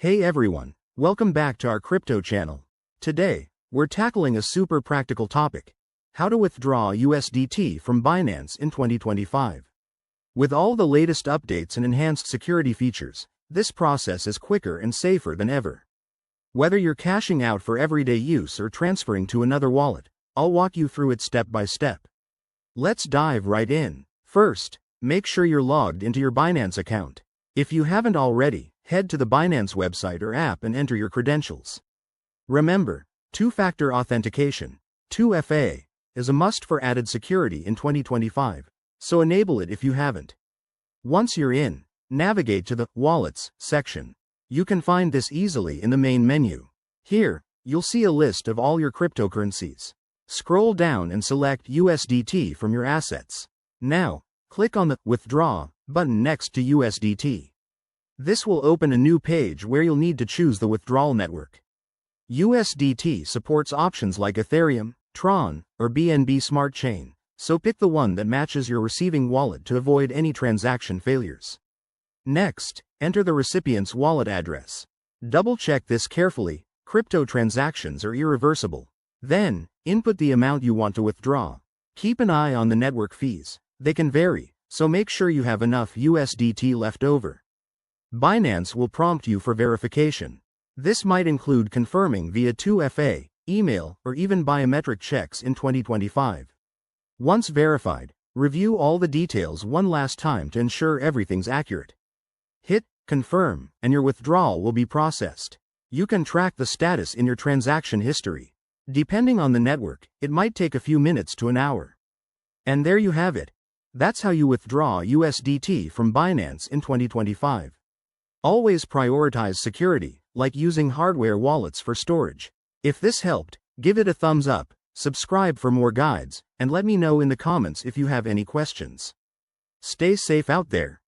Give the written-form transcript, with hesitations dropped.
Hey everyone, welcome back to our crypto channel. Today, we're tackling a super practical topic: how to withdraw USDT from Binance in 2025. With all the latest updates and enhanced security features, this process is quicker and safer than ever. Whether you're cashing out for everyday use or transferring to another wallet, I'll walk you through it step by step. Let's dive right in. First, make sure you're logged into your Binance account. If you haven't already, head to the Binance website or app and enter your credentials. Remember, two-factor authentication, 2FA, is a must for added security in 2025, so enable it if you haven't. Once you're in, navigate to the Wallets section. You can find this easily in the main menu. Here, you'll see a list of all your cryptocurrencies. Scroll down and select USDT from your assets. Now, click on the Withdraw button next to USDT. This will open a new page where you'll need to choose the withdrawal network. USDT supports options like Ethereum, Tron, or BNB Smart Chain, so pick the one that matches your receiving wallet to avoid any transaction failures. Next, enter the recipient's wallet address. Double-check this carefully. Crypto transactions are irreversible. Then, input the amount you want to withdraw. Keep an eye on the network fees. They can vary, so make sure you have enough USDT left over. Binance will prompt you for verification. This might include confirming via 2FA, email, or even biometric checks in 2025. Once verified, review all the details one last time to ensure everything's accurate. Hit confirm, and your withdrawal will be processed. You can track the status in your transaction history. Depending on the network, it might take a few minutes to an hour. And there you have it. That's how you withdraw USDT from Binance in 2025. Always prioritize security, like using hardware wallets for storage. If this helped, give it a thumbs up, subscribe for more guides, and let me know in the comments if you have any questions. Stay safe out there.